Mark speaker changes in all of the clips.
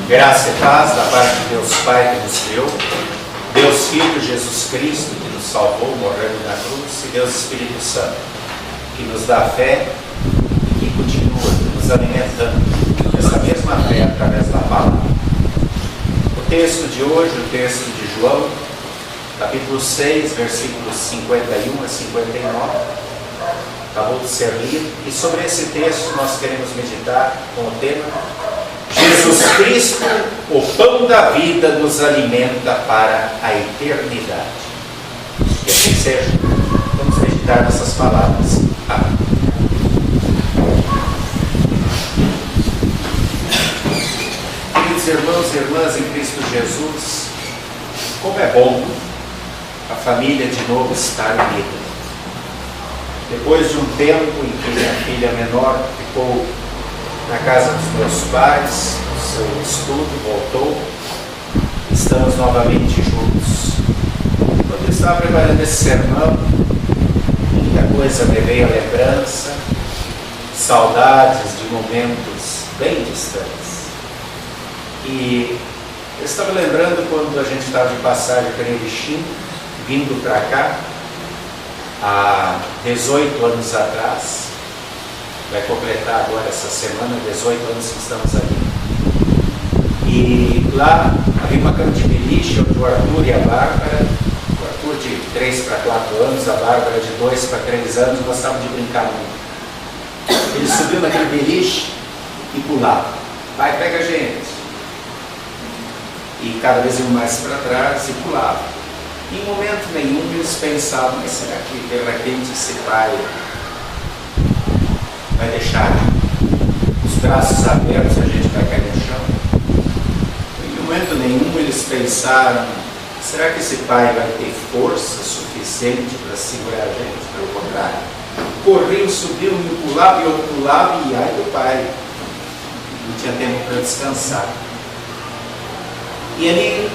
Speaker 1: Graça e paz da parte de Deus Pai que nos criou, Deus Filho Jesus Cristo que nos salvou morrendo na cruz, e Deus Espírito Santo que nos dá fé e que continua nos alimentando dessa mesma fé através da palavra. O texto de hoje, o texto de João, capítulo 6, versículos 51 a 59, acabou de ser lido, e sobre esse texto nós queremos meditar com o tema: Jesus Cristo, o pão da vida, nos alimenta para a eternidade. Que assim seja. Vamos meditar nessas palavras. Amém. Queridos irmãos e irmãs em Cristo Jesus, como é bom a família de novo estar unida. Depois de um tempo em que minha filha menor ficou na casa dos meus pais, o seu estudo voltou, estamos novamente juntos. Quando eu estava preparando esse sermão, muita coisa me veio à lembrança, saudades de momentos bem distantes. E eu estava lembrando quando a gente estava de passagem para Erechim, vindo para cá, há 18 anos atrás. Vai completar agora essa semana 18 anos que estamos aqui. E lá havia uma cama de beliche onde o Arthur e a Bárbara, o Arthur de 3 para 4 anos, a Bárbara de 2 para 3 anos, gostavam de brincar muito. Ele subiu naquele beliche e pulava. Vai, pega a gente. E cada vez iam mais para trás e pulava. Em momento nenhum eles pensavam: mas será que de repente esse pai vai deixar os braços abertos e a gente vai cair no chão? Em momento nenhum eles pensaram: será que esse pai vai ter força suficiente para segurar a gente? Pelo contrário, corriam, subiam, e pulavam, e eu pulava, e ai do pai, não tinha tempo para descansar. E ali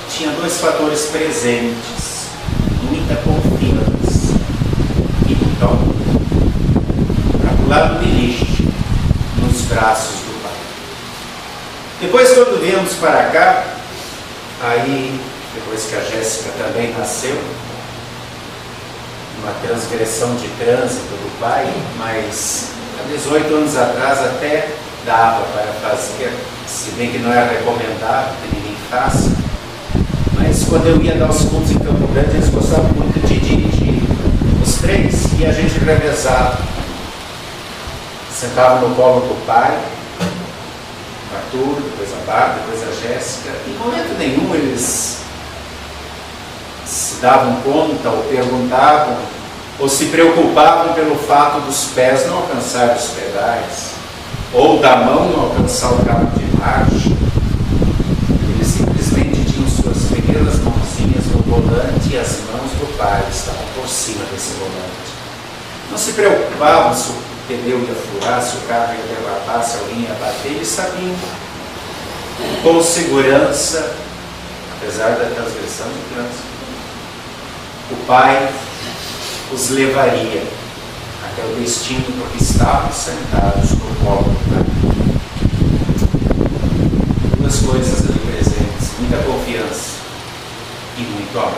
Speaker 1: tinha dois fatores presentes: muita confiança e muito amor. Lá no beliche, nos braços do Pai. Depois, quando viemos para cá, aí, depois que a Jéssica também nasceu, uma transgressão de trânsito do pai, mas há 18 anos atrás até dava para fazer, se bem que não era recomendável que ninguém faça, mas quando eu ia dar os cultos em Campo Grande, eles gostavam muito de dirigir os três, e a gente revezava. Sentava no colo do pai, o Arthur, depois a Bárbara, depois a Jéssica. Em momento nenhum eles se davam conta, ou perguntavam, ou se preocupavam pelo fato dos pés não alcançar os pedais, ou da mão não alcançar o cabo de marcha. Eles simplesmente tinham suas pequenas mãozinhas no volante, e as mãos do pai estavam por cima desse volante. Não se preocupavam se o pneu ia furar, se o carro ia derrapar, se alguém ia bater. Eles sabiam com segurança, apesar da transgressão de trânsito, o Pai os levaria até o destino, porque estavam sentados no colo do Pai. Duas coisas ali presentes: muita confiança e muito amor.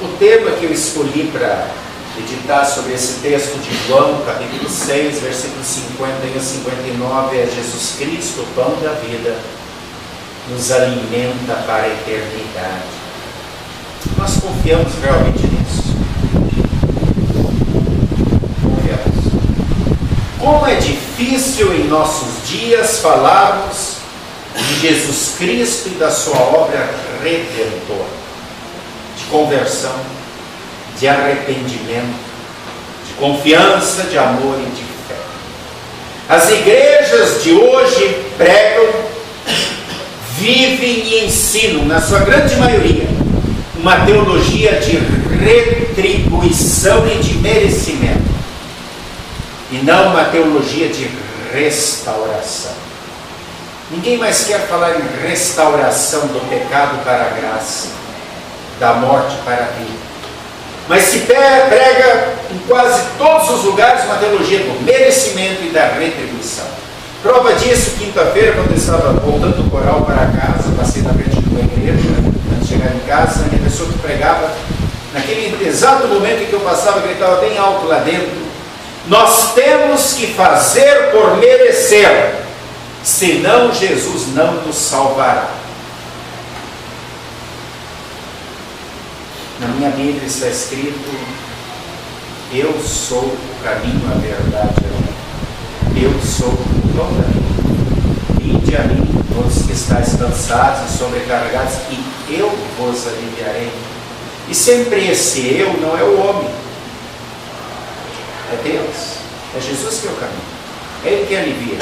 Speaker 1: O tema que eu escolhi para meditar sobre esse texto de João, capítulo 6, versículos 51 a 59, é: Jesus Cristo, o pão da vida, nos alimenta para a eternidade. Nós confiamos realmente nisso? Confiamos. Como é difícil em nossos dias falarmos de Jesus Cristo e da sua obra redentora, de conversão, de arrependimento, de confiança, de amor e de fé. As igrejas de hoje pregam, vivem e ensinam, na sua grande maioria, uma teologia de retribuição e de merecimento, e não uma teologia de restauração. Ninguém mais quer falar em restauração do pecado para a graça, da morte para a vida. Mas se prega em quase todos os lugares uma teologia do merecimento e da retribuição. Prova disso, quinta-feira, quando eu estava voltando do coral para casa, passei na frente de uma igreja, antes de chegar em casa, e a pessoa que pregava, naquele exato momento em que eu passava, gritava bem alto lá dentro: nós temos que fazer por merecer, senão Jesus não nos salvará. Na minha Bíblia está escrito: eu sou o caminho, a verdade e a vida. Eu sou o pão da vida. Vinde a mim, todos que estáis cansados e sobrecarregados, e eu vos aliviarei. E sempre esse eu não é o homem, é Deus, é Jesus que é o caminho, é Ele que alivia,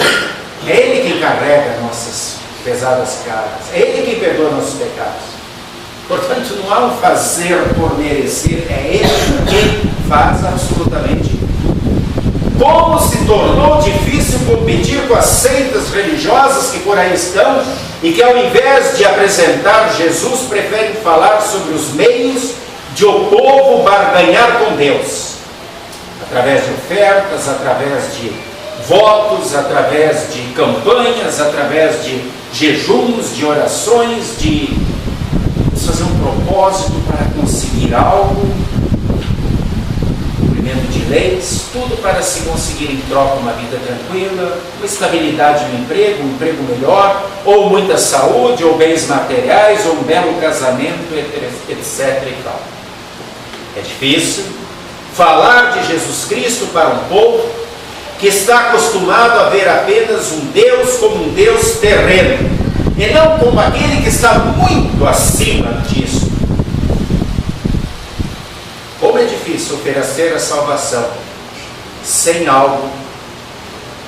Speaker 1: é Ele quem carrega nossas pesadas cargas, é Ele quem perdoa nossos pecados. Portanto, não há um fazer por merecer, é Ele quem faz absolutamente tudo. Como se tornou difícil competir com as seitas religiosas que por aí estão e que, ao invés de apresentar Jesus, preferem falar sobre os meios de o povo barganhar com Deus, através de ofertas, através de votos, através de campanhas, através de jejuns, de orações, de fazer um propósito para conseguir algo, cumprimento de leis, tudo para se conseguir em troca uma vida tranquila, uma estabilidade no emprego, um emprego melhor, ou muita saúde, ou bens materiais, ou um belo casamento, etc. e tal. É difícil falar de Jesus Cristo para um povo que está acostumado a ver apenas um Deus como um Deus terreno, e não como aquele que está muito acima disso. Como é difícil oferecer a salvação sem algo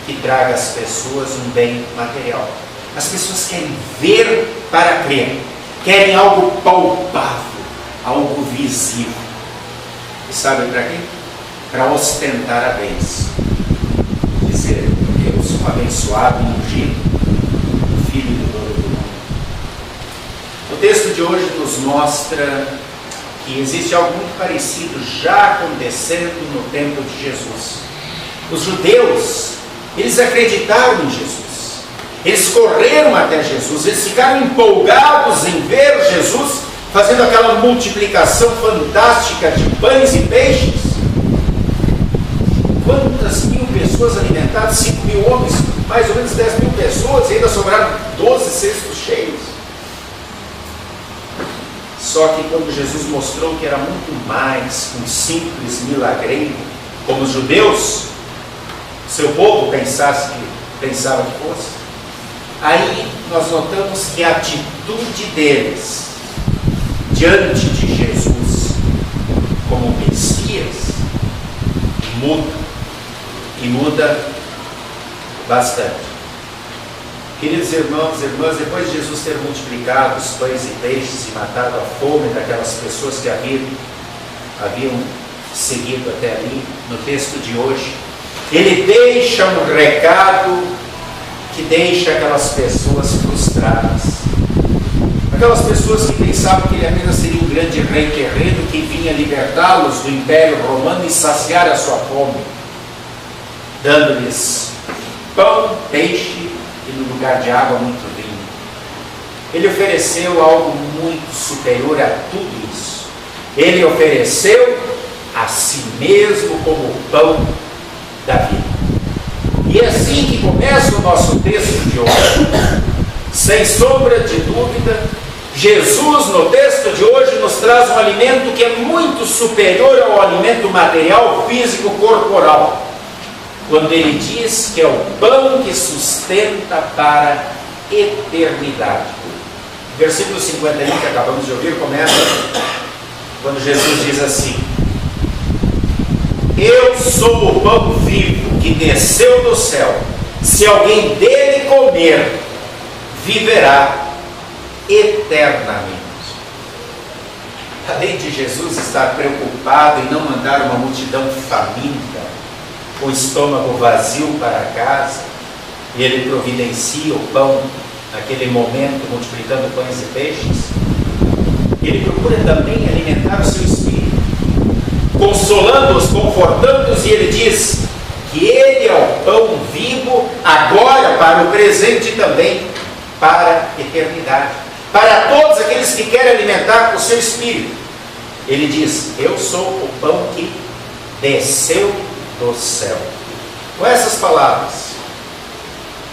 Speaker 1: que traga às pessoas um bem material. As pessoas querem ver para crer, querem algo palpável, algo visível. E sabe para quê? Para ostentar a bênção. Dizer: eu sou abençoado, ungido, filho do dono do mundo. O texto de hoje nos mostra que existe algo muito parecido já acontecendo no tempo de Jesus. Os judeus, eles acreditaram em Jesus, eles correram até Jesus, eles ficaram empolgados em ver Jesus fazendo aquela multiplicação fantástica de pães e peixes. Quantas mil pessoas alimentadas? 5 mil homens, mais ou menos 10 mil pessoas, e ainda sobraram 12 cestos cheios. Só que quando Jesus mostrou que era muito mais um simples milagreiro, como os judeus, seu povo pensava que fosse, aí nós notamos que a atitude deles diante de Jesus como Messias muda, e muda bastante. Queridos irmãos e irmãs, depois de Jesus ter multiplicado os pães e peixes e matado a fome daquelas pessoas que haviam seguido até ali, no texto de hoje, Ele deixa um recado que deixa aquelas pessoas frustradas. Aquelas pessoas que pensavam que Ele apenas seria um grande rei terreno que vinha libertá-los do Império Romano e saciar a sua fome, dando-lhes pão, peixe e no lugar de água muito vinho. Ele ofereceu algo muito superior a tudo isso. Ele ofereceu a si mesmo como o pão da vida. E é assim que começa o nosso texto de hoje. Sem sombra de dúvida, Jesus, no texto de hoje, nos traz um alimento que é muito superior ao alimento material, físico, corporal, quando Ele diz que é o pão que sustenta para a eternidade. O versículo 51 que acabamos de ouvir começa quando Jesus diz assim: eu sou o pão vivo que desceu do céu, se alguém dele comer, viverá eternamente. Além de Jesus estar preocupado em não mandar uma multidão faminta, com o estômago vazio para casa, e Ele providencia o pão naquele momento, multiplicando pães e peixes, Ele procura também alimentar o seu espírito, consolando-os, confortando-os, e Ele diz: que Ele é o pão vivo, agora para o presente e também para a eternidade. Para todos aqueles que querem alimentar com o seu espírito. Ele diz: eu sou o pão que desceu do céu. Com essas palavras,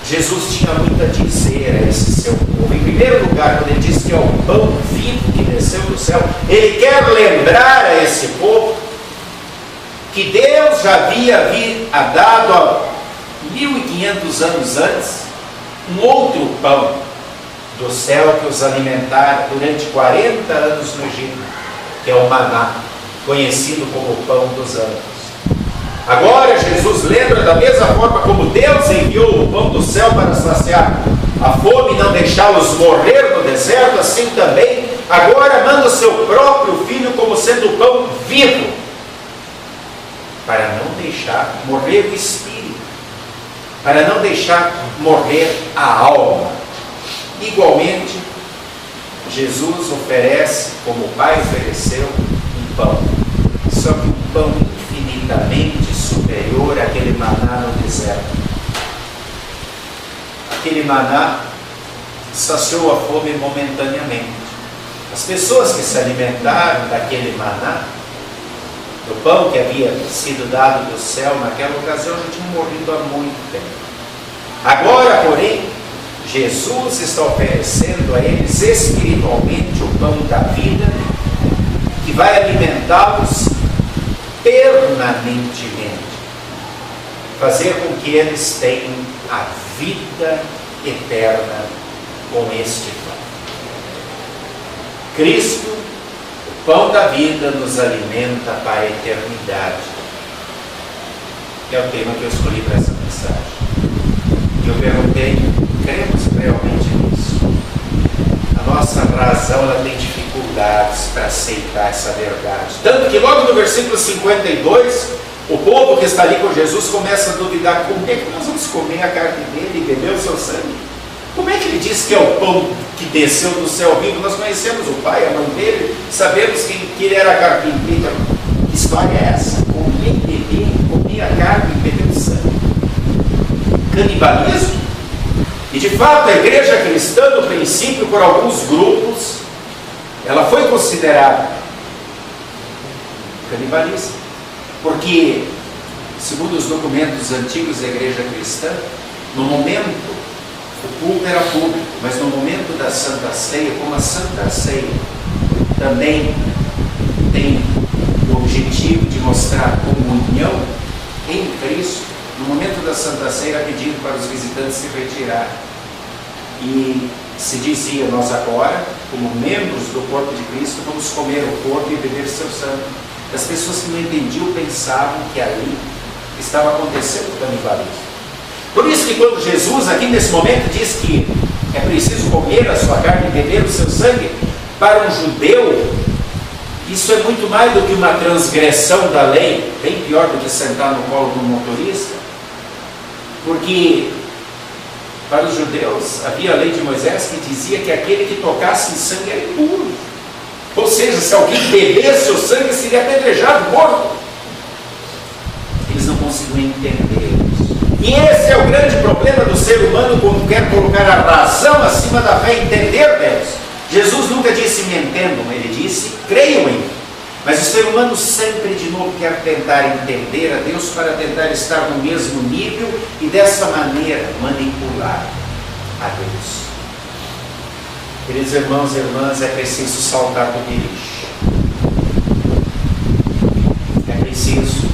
Speaker 1: Jesus tinha muito a dizer a esse seu povo. Em primeiro lugar, quando ele diz que é o pão vivo que desceu do céu, ele quer lembrar a esse povo que Deus já havia dado há 1500 anos antes um outro pão do céu que os alimentara durante 40 anos no Egito, que é o maná, conhecido como o pão dos anjos. Agora Jesus lembra da mesma forma como Deus enviou o pão do céu para saciar a fome e não deixá-los morrer no deserto, assim também agora manda o seu próprio Filho como sendo o pão vivo, para não deixar morrer o espírito, para não deixar morrer a alma. Igualmente, Jesus oferece, como o Pai ofereceu, um pão, só que um pão infinitamente superior àquele maná no deserto. Aquele maná saciou a fome momentaneamente. As pessoas que se alimentaram daquele maná, do pão que havia sido dado do céu naquela ocasião, já tinham morrido há muito tempo. Agora, porém, Jesus está oferecendo a eles espiritualmente o pão da vida, que vai alimentá-los permanentemente, fazer com que eles tenham a vida eterna com este pão. Cristo, o pão da vida, nos alimenta para a eternidade. É o tema que eu escolhi para essa mensagem. Eu perguntei: cremos realmente nisso? A nossa razão, ela tem dificuldades para aceitar essa verdade. Tanto que logo no versículo 52, o povo que está ali com Jesus começa a duvidar: como é que nós vamos comer a carne dele e beber o seu sangue? Como é que ele diz que é o pão que desceu do céu vivo? Nós conhecemos o pai, a mãe dele, sabemos que ele era carpinteiro. Que história é essa? Comer a carne e beber o sangue. Canibalismo? E de fato a igreja cristã, no princípio, por alguns grupos, ela foi considerada canibalista, porque, segundo os documentos antigos da igreja cristã, no momento, o culto era público, mas no momento da Santa Ceia, como a Santa Ceia também tem o objetivo de mostrar comunhão em Cristo, no momento da Santa Ceia era pedido para os visitantes se retirarem. E se dizia: nós agora, como membros do corpo de Cristo, vamos comer o corpo e beber seu sangue. As pessoas que não entendiam pensavam que ali estava acontecendo o canibalismo. Por isso que quando Jesus, aqui nesse momento, diz que é preciso comer a sua carne e beber o seu sangue, para um judeu, isso é muito mais do que uma transgressão da lei, bem pior do que sentar no colo do motorista. Porque para os judeus havia a lei de Moisés que dizia que aquele que tocasse em sangue era impuro. Ou seja, se alguém bebesse o sangue, seria apedrejado, morto. Eles não conseguiam entender isso. E esse é o grande problema do ser humano quando quer colocar a razão acima da fé e entender Deus. Jesus nunca disse: me entendam, ele disse: creiam em mim. Mas o ser humano sempre de novo quer tentar entender a Deus para tentar estar no mesmo nível e dessa maneira manipular a Deus. Queridos irmãos e irmãs, é preciso saltar do lixo. É preciso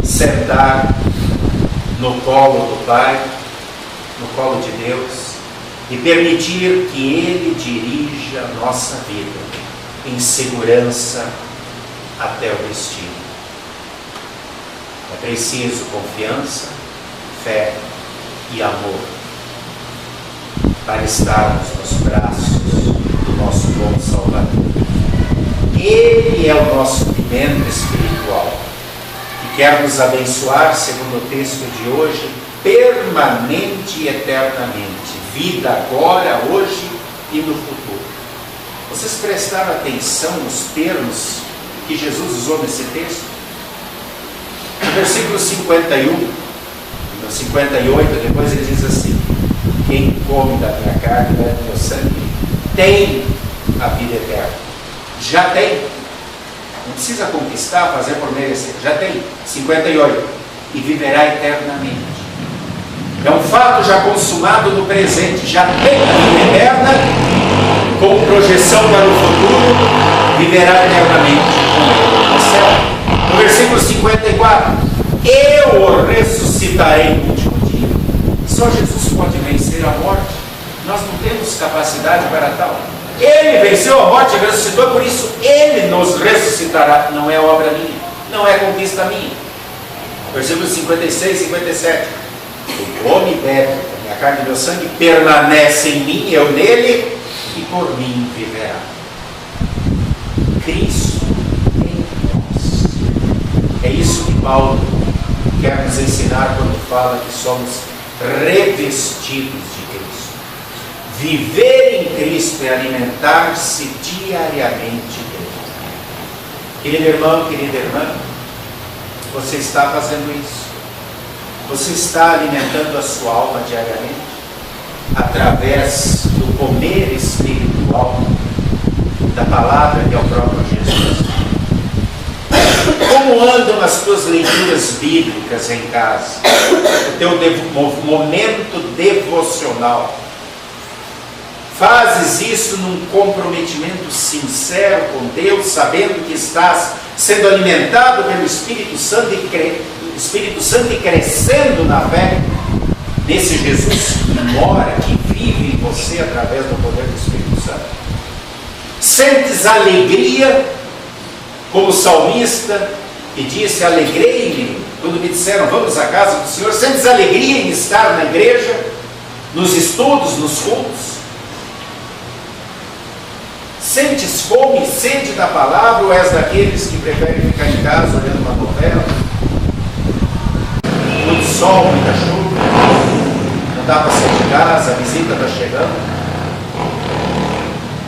Speaker 1: sentar no colo do Pai, no colo de Deus, e permitir que Ele dirija a nossa vida em segurança até o destino. É preciso confiança, fé e amor para estarmos nos braços do nosso bom Salvador. Ele é o nosso alimento espiritual e quer nos abençoar, segundo o texto de hoje, permanente e eternamente. Vida agora, hoje e no futuro. Vocês prestaram atenção nos termos que Jesus usou nesse texto? versículo 51, no 58, depois ele diz assim: quem come da minha carne e bebe do meu sangue tem a vida eterna. Já tem. Não precisa conquistar, fazer por merecer. Já tem. 58. E viverá eternamente. É um fato já consumado no presente. Já tem a vida eterna, com projeção para o futuro, viverá eternamente com ele no céu. No versículo 54, eu o ressuscitarei no último dia. Só Jesus pode vencer a morte. Nós não temos capacidade para tal. Ele venceu a morte e ressuscitou, por isso ele nos ressuscitará. Não é obra minha, não é conquista minha. Versículos 56 e 57. O come e bebe a minha carne e meu sangue, permanece em mim, eu nele, e por mim viverá. Cristo em nós. É isso que Paulo quer nos ensinar quando fala que somos revestidos de Cristo. Viver em Cristo é alimentar-se diariamente dele. Querido irmão, querida irmã, você está fazendo isso? Você está alimentando a sua alma diariamente? Através do comer espiritual da palavra que é o próprio Jesus. Como andam as tuas leituras bíblicas em casa? O teu momento devocional? Fazes isso num comprometimento sincero com Deus, sabendo que estás sendo alimentado pelo Espírito Santo e crescendo na fé nesse Jesus que mora, que vive em você através do poder do Espírito Santo? Sentes alegria, como o salmista que disse: alegrei-me quando me disseram vamos à casa do Senhor? Sentes alegria em estar na igreja, nos estudos, nos cultos? Sentes fome e sede da palavra, ou és daqueles que preferem ficar em casa olhando uma novela? Muito sol, muita chuva, não dá para sair de casa, a visita está chegando.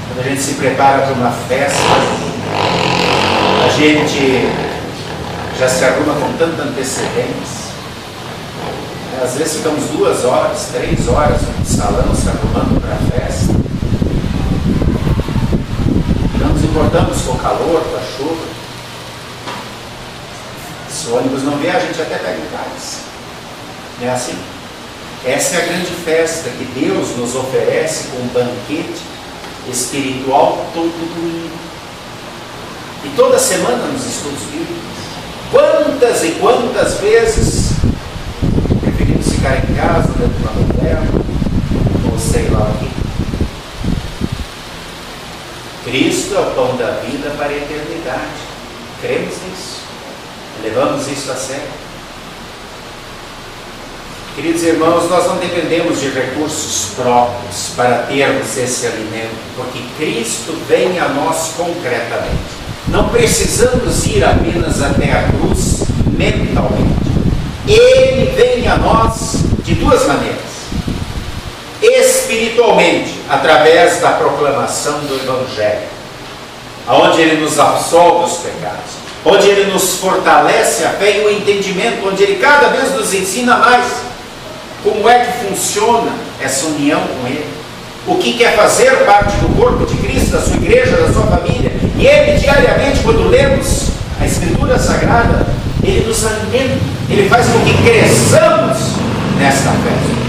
Speaker 1: Quando a gente se prepara para uma festa, a gente já se arruma com tanta antecedência. Às vezes ficamos 2 horas, 3 horas no salão se arrumando para a festa. Não nos importamos com o calor, com a chuva. Se o ônibus não vier, a gente até pega em casa. É assim. Essa é a grande festa que Deus nos oferece com um banquete espiritual todo domingo. E toda semana nos estudos bíblicos. Quantas e quantas vezes preferimos ficar em casa, dentro de uma novela, ou sei lá o que. Cristo é o pão da vida para a eternidade. Cremos nisso? Levamos isso a sério? Queridos irmãos, nós não dependemos de recursos próprios para termos esse alimento, porque Cristo vem a nós concretamente. Não precisamos ir apenas até a cruz mentalmente. Ele vem a nós de 2 maneiras. Espiritualmente, através da proclamação do Evangelho, onde Ele nos absolve os pecados, onde Ele nos fortalece a fé e o entendimento, onde Ele cada vez nos ensina mais como é que funciona essa união com Ele, o que quer fazer parte do corpo de Cristo, da sua igreja, da sua família. E Ele diariamente, quando lemos a Escritura Sagrada, Ele nos alimenta, Ele faz com que cresçamos nesta fé.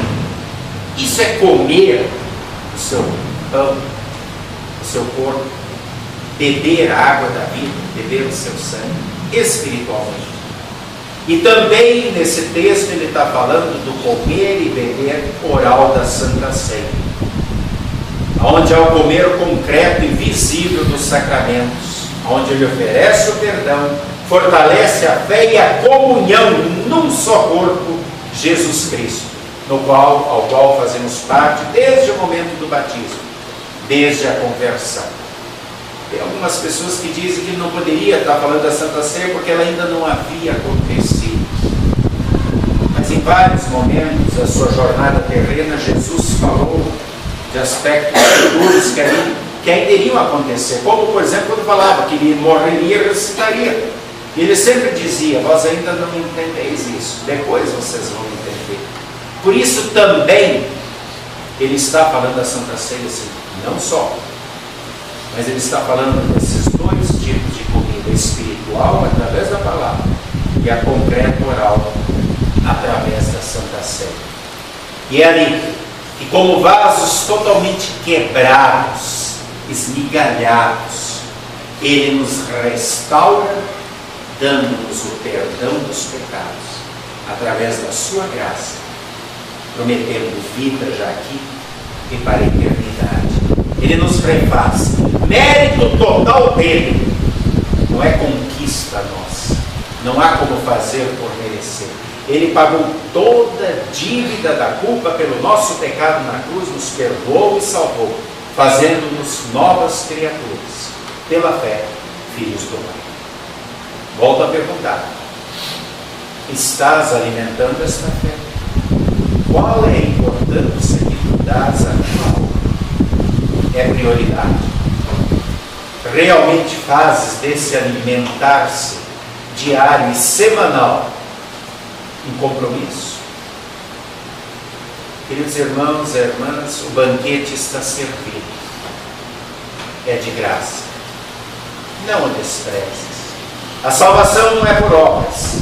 Speaker 1: Isso é comer o seu pão, o seu corpo, beber a água da vida, beber o seu sangue, espiritualmente. E também nesse texto ele está falando do comer e beber oral da Santa Ceia, onde há o comer concreto e visível dos sacramentos, onde ele oferece o perdão, fortalece a fé e a comunhão num só corpo, Jesus Cristo, ao qual fazemos parte desde o momento do batismo, desde a conversão. Tem algumas pessoas que dizem que não poderia estar falando da Santa Ceia porque ela ainda não havia acontecido. Mas em vários momentos da sua jornada terrena, Jesus falou de aspectos futuros que ainda iriam acontecer. Como, por exemplo, quando falava que ele morreria e ressuscitaria. E ele sempre dizia: vós ainda não entendeis isso, depois vocês vão entender. Por isso também ele está falando da Santa Ceia, assim, não só, mas ele está falando desses dois tipos de comida: espiritual através da palavra e a concreta oral através da Santa Ceia. E é ali que, como vasos totalmente quebrados, esmigalhados, ele nos restaura, dando-nos o perdão dos pecados através da sua graça, prometendo vida já aqui e para a eternidade. Ele nos refaz. Mérito total dele. Não é conquista nossa. Não há como fazer por merecer. Ele pagou toda a dívida da culpa pelo nosso pecado na cruz, nos perdoou e salvou, fazendo-nos novas criaturas, pela fé, filhos do Pai. Volto a perguntar: estás alimentando esta fé? Qual é a importância que tu dás à tua alma? É prioridade? Realmente fazes desse alimentar-se diário e semanal um compromisso? Queridos irmãos e irmãs, o banquete está servido. É de graça. Não o desprezes. A salvação não é por obras,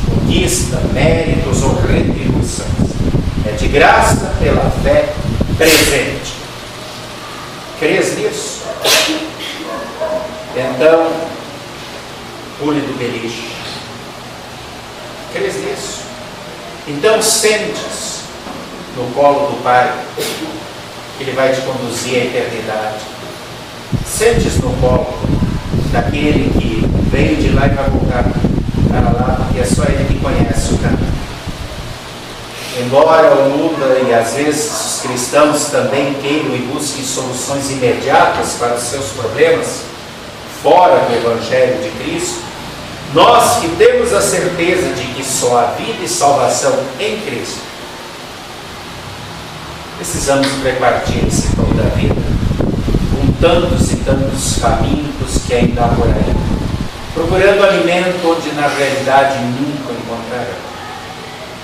Speaker 1: conquista, méritos ou retribuições. É de graça pela fé presente. Crês nisso? Então, pule do beliche. Crês nisso? Então sentes no colo do Pai, que Ele vai te conduzir à eternidade. Sentes no colo daquele que veio de lá e vai voltar para lá, porque é só Ele que conhece o caminho. Embora o mundo e às vezes os cristãos também queiram e busquem soluções imediatas para os seus problemas, fora do Evangelho de Cristo, nós que temos a certeza de que só há vida e salvação em Cristo, precisamos repartir esse pão da vida com tantos e tantos famintos que ainda há por aí, procurando alimento onde na realidade nunca encontrarão.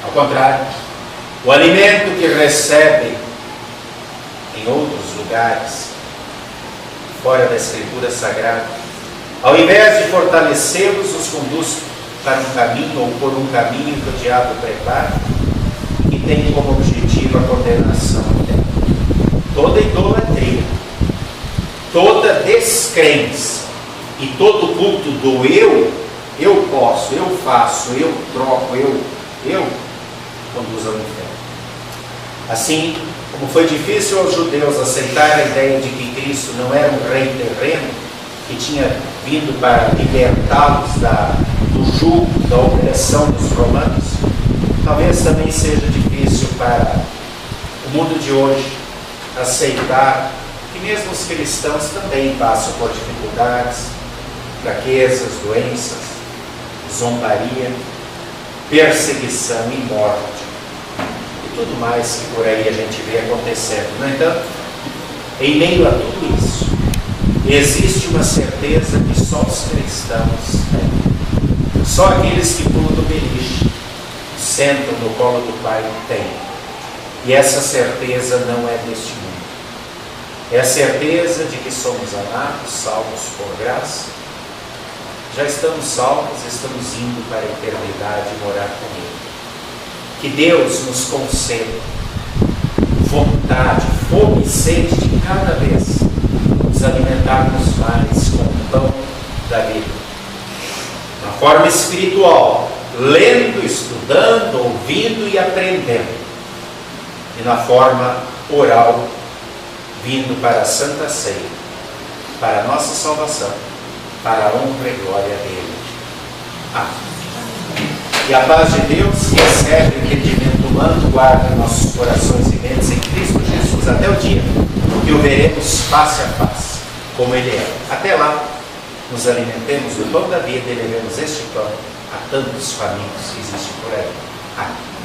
Speaker 1: Ao contrário, o alimento que recebem em outros lugares, fora da Escritura Sagrada, ao invés de fortalecê-los, os conduz para um caminho ou por um caminho que o diabo prepara e tem como objetivo a condenação eterna. Toda idolatria, toda descrença e todo culto do eu posso, eu faço, eu troco, eu, conduz ao inferno. Assim como foi difícil aos judeus aceitar a ideia de que Cristo não era um rei terreno, que tinha vindo para libertá-los do jugo, da opressão dos romanos, talvez também seja difícil para o mundo de hoje aceitar que mesmo os cristãos também passam por dificuldades, fraquezas, doenças, zombaria, perseguição e morte, e tudo mais que por aí a gente vê acontecendo. No entanto, em meio a tudo isso, existe uma certeza que só os cristãos têm. Só aqueles que pulam do beliche, sentam no colo do Pai, têm. E essa certeza não é deste mundo. É a certeza de que somos amados, salvos por graça. Já estamos salvos, estamos indo para a eternidade morar com Ele. Que Deus nos conceda vontade, fome e sede de cada vez nos alimentarmos mais com o pão da vida. Na forma espiritual, lendo, estudando, ouvindo e aprendendo. E na forma oral, vindo para a Santa Ceia, para a nossa salvação, para a honra e glória dele. Amém. E a paz de Deus, que excede o entendimento humano, guarda nossos corações e mentes em Cristo Jesus até o dia que o veremos face a face, como Ele é. Até lá, nos alimentemos do pão da vida e levemos este pão a tantos famintos que existem por aí. Amém.